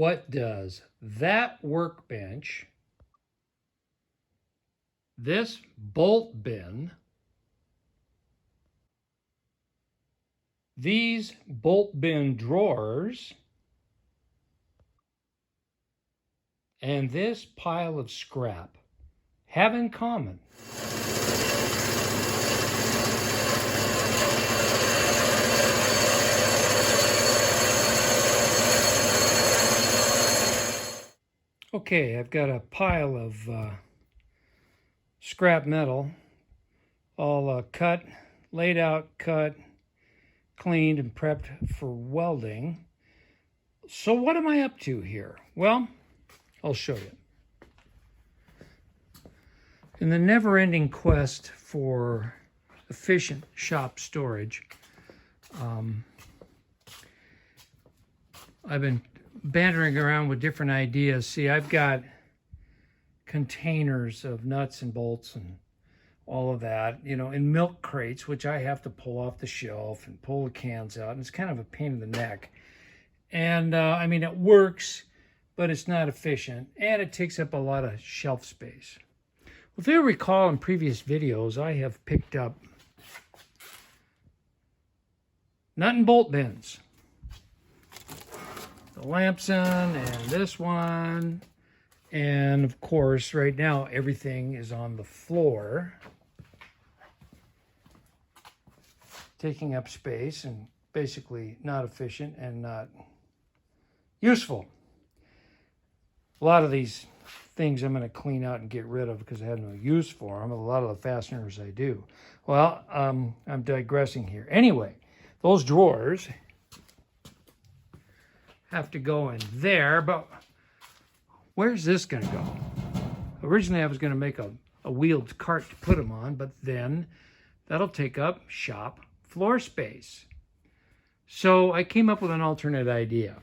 what does that workbench, this bolt bin, these bolt bin drawers, and this pile of scrap have in common? Okay, I've got a pile of scrap metal, all cut, laid out, cut, cleaned, and prepped for welding. So what am I up to here? Well, I'll show you. In the never-ending quest for efficient shop storage, I've been bantering around with different ideas. See, I've got containers of nuts and bolts and all of that, you know, in milk crates, which I have to pull off the shelf and pull the cans out, and it's kind of a pain in the neck. And I mean, it works, but it's not efficient, and it takes up a lot of shelf space. If you recall in previous videos, I have picked up nut and bolt bins. The Lamson and this one, and of course right now everything is on the floor, taking up space and basically not efficient and not useful. A lot of these things I'm going to clean out and get rid of because I have no use for them. A lot of the fasteners I do. Well, I'm digressing here. Anyway, those drawers have to go in there, but where's this going to go? Originally I was going to make a wheeled cart to put them on, but then that'll take up shop floor space. So I came up with an alternate idea.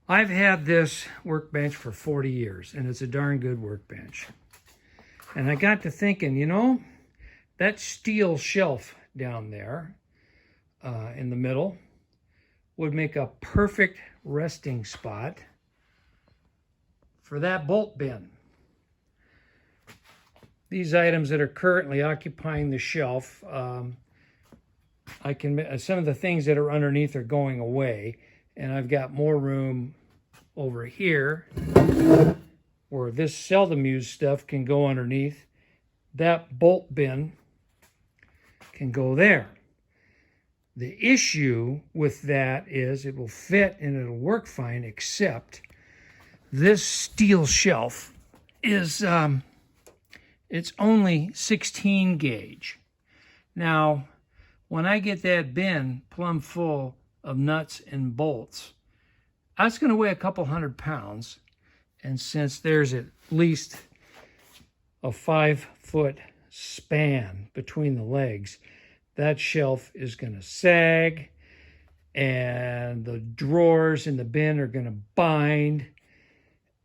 I've had this workbench for 40 years, and it's a darn good workbench. And I got to thinking, you know, that steel shelf down there in the middle would make a perfect resting spot for that bolt bin. These items that are currently occupying the shelf, I can, some of the things that are underneath are going away, and I've got more room over here where this seldom used stuff can go underneath. That bolt bin can go there. The issue with that is it will fit and it'll work fine, except this steel shelf is it's only 16 gauge. Now, when I get that bin plumb full of nuts and bolts, that's going to weigh a couple 100 pounds. And since there's at least a 5-foot span between the legs, that shelf is going to sag, and the drawers in the bin are going to bind,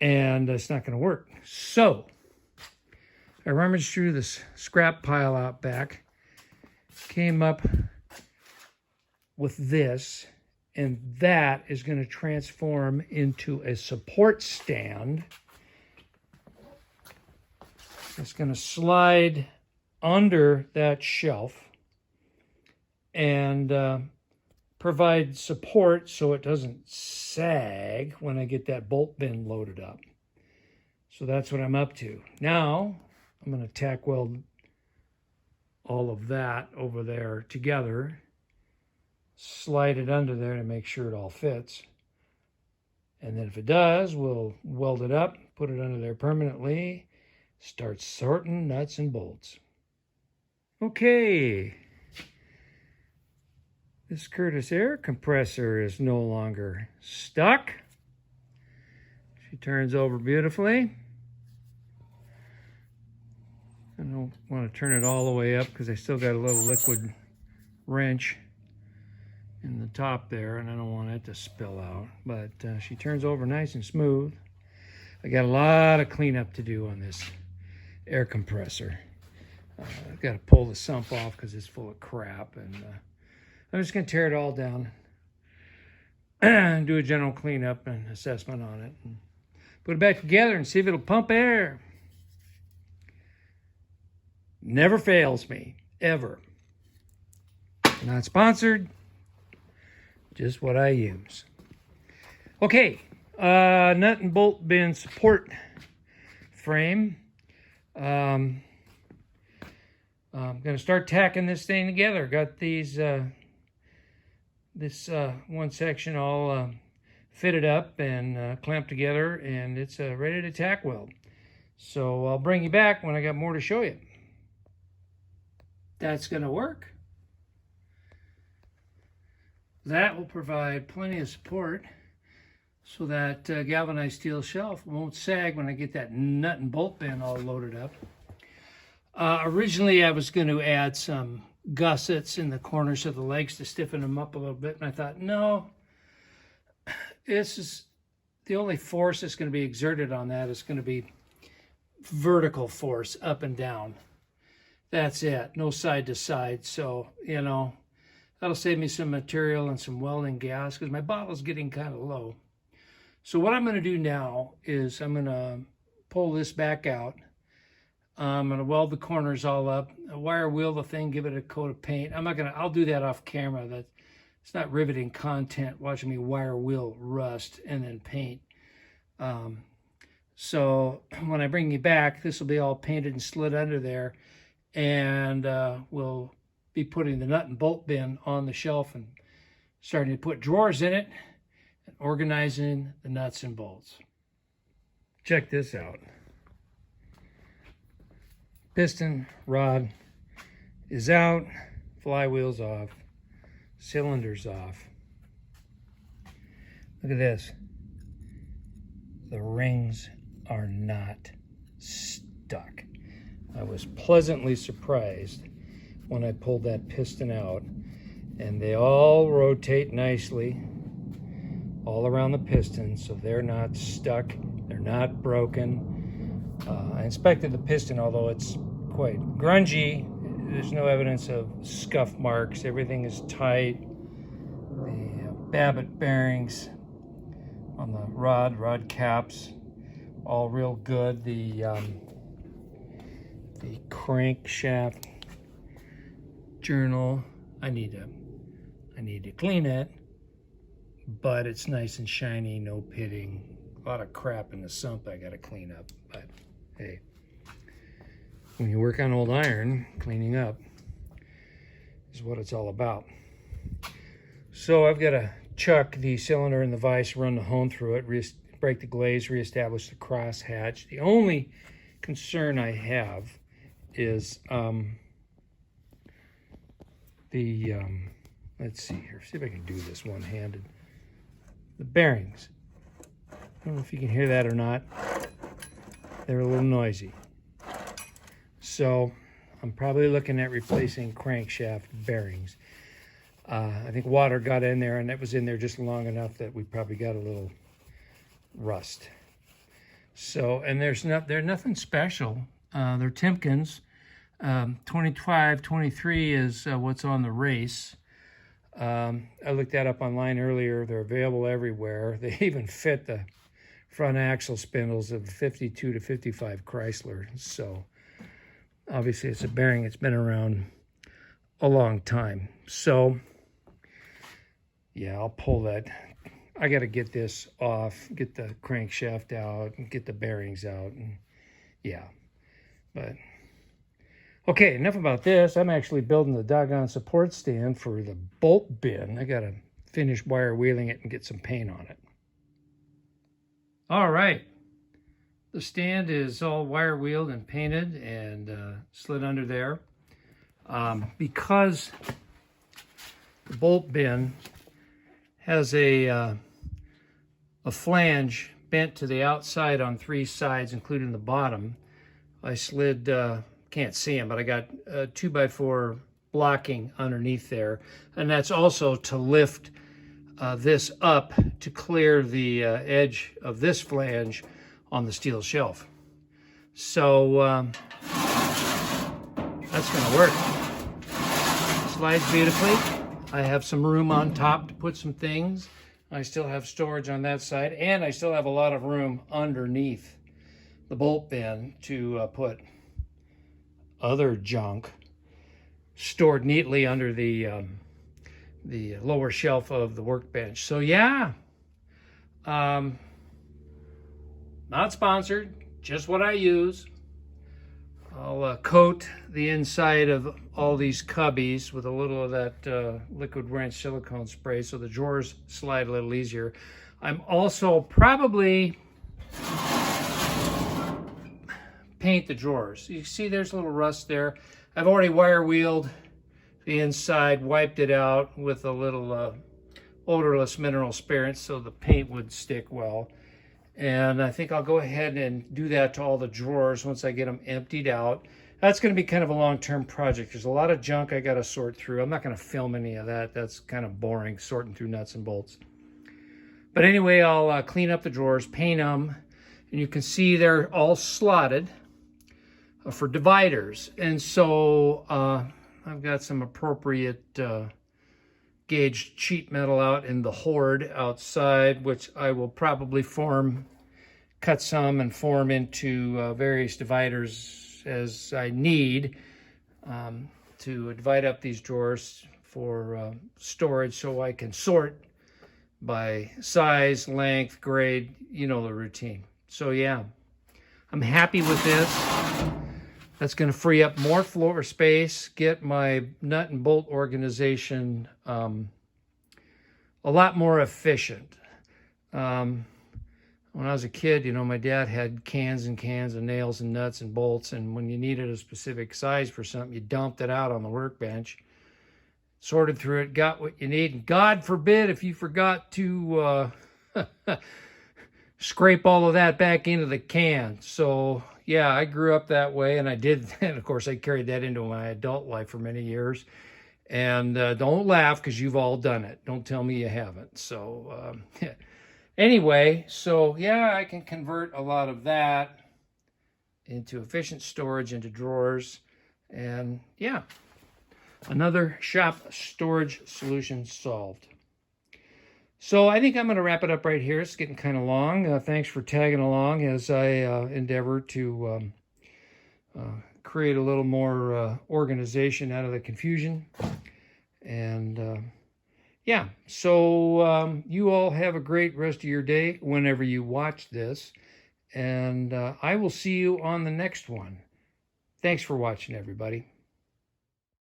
and it's not going to work. So I rummaged through this scrap pile out back, came up with this, and that is going to transform into a support stand. It's going to slide under that shelf and provide support so it doesn't sag when I get that bolt bin loaded up. So that's what I'm up to. Now I'm going to tack weld all of that over there together, slide it under there to make sure it all fits. And then if it does, we'll weld it up, put it under there permanently, start sorting nuts and bolts. Okay. This Curtis air compressor is no longer stuck. She turns over beautifully. I don't want to turn it all the way up because I still got a little liquid wrench in the top there, and I don't want it to spill out. But she turns over nice and smooth. I got a lot of cleanup to do on this air compressor. I've got to pull the sump off because it's full of crap, and I'm just going to tear it all down do a general cleanup and assessment on it. And put it back together and see if it'll pump air. Never fails me, ever. Not sponsored, just what I use. Okay, nut and bolt bin support frame. I'm going to start tacking this thing together. Got these, this one section all fitted up and clamped together, and it's ready to tack weld. So I'll bring you back when I got more to show you. That's going to work. That will provide plenty of support so that galvanized steel shelf won't sag when I get that nut and bolt bin all loaded up. Originally, I was going to add some gussets in the corners of the legs to stiffen them up a little bit, and I thought, no, this is the only force that's going to be exerted on that is going to be vertical force up and down. That's it, no side to side. So, you know, that'll save me some material and some welding gas because my bottle's getting kind of low. So what I'm going to do now is I'm going to pull this back out. I'm going to weld the corners all up, wire wheel the thing, give it a coat of paint. I'll do that off camera. It's not riveting content watching me wire wheel rust and then paint. So when I bring you back, this will be all painted and slid under there. And we'll be putting the nut and bolt bin on the shelf and starting to put drawers in it and organizing the nuts and bolts. Check this out. Piston rod is out, flywheel's off, cylinder's off. Look at this. The rings are not stuck. I was pleasantly surprised when I pulled that piston out, and they all rotate nicely all around the piston, so they're not stuck, they're not broken. I inspected the piston, although it's quite grungy. There's no evidence of scuff marks. Everything is tight. The Babbitt bearings on the rod caps, all real good. The crankshaft journal, I need to clean it, but it's nice and shiny, no pitting. A lot of crap in the sump I got to clean up, but hey, when you work on old iron, cleaning up is what it's all about. So I've got to chuck the cylinder in the vise, run the hone through it, break the glaze, reestablish the cross hatch. The only concern I have is let's see here, see if I can do this one-handed. The bearings. I don't know if you can hear that or not. They're a little noisy. So I'm probably looking at replacing crankshaft bearings. I think water got in there, and it was in there just long enough that we probably got a little rust. So, and they're nothing special. They're Timkins. 25, 23 is what's on the race. I looked that up online earlier. They're available everywhere. They even fit the front axle spindles of 52 to 55 Chrysler. So obviously it's a bearing that's been around a long time. So yeah, I'll pull that. I got to get this off, get the crankshaft out, and get the bearings out. And yeah, but okay, enough about this. I'm actually building the doggone support stand for the bolt bin. I got to finish wire wheeling it and get some paint on it. All right. The stand is all wire wheeled and painted and slid under there. Because the bolt bin has a flange bent to the outside on 3 sides, including the bottom, I slid, can't see them, but I got 2x4 blocking underneath there. And that's also to lift this up to clear the edge of this flange on the steel shelf. So that's going to work. Slides beautifully. I have some room on top to put some things. I still have storage on that side, and I still have a lot of room underneath the bolt bin to put other junk stored neatly under the lower shelf of the workbench. So yeah, not sponsored, just what I use. I'll coat the inside of all these cubbies with a little of that liquid ranch silicone spray so the drawers slide a little easier. I'm also probably paint the drawers. You see there's a little rust there. I've already wire wheeled the inside, wiped it out with a little odorless mineral spirit so the paint would stick well. And I think I'll go ahead and do that to all the drawers once I get them emptied out. That's going to be kind of a long-term project. There's a lot of junk I got to sort through. I'm not going to film any of that. That's kind of boring, sorting through nuts and bolts. But anyway, I'll clean up the drawers, paint them, and you can see they're all slotted for dividers. And so I've got some appropriate gauge sheet metal out in the hoard outside, which I will probably cut some and form into various dividers as I need to divide up these drawers for storage so I can sort by size, length, grade, you know the routine. So yeah, I'm happy with this. That's going to free up more floor space, get my nut and bolt organization a lot more efficient. When I was a kid, you know, my dad had cans and cans of nails and nuts and bolts, and when you needed a specific size for something, you dumped it out on the workbench, sorted through it, got what you need, and God forbid if you forgot to scrape all of that back into the can. So yeah, I grew up that way, and I did, and of course I carried that into my adult life for many years. And don't laugh, because you've all done it. Don't tell me you haven't. So anyway, so yeah, I can convert a lot of that into efficient storage, into drawers, and yeah, another shop storage solution solved. So I think I'm going to wrap it up right here. It's getting kind of long. Thanks for tagging along as I endeavor to create a little more organization out of the confusion. And yeah, so you all have a great rest of your day whenever you watch this. And I will see you on the next one. Thanks for watching, everybody.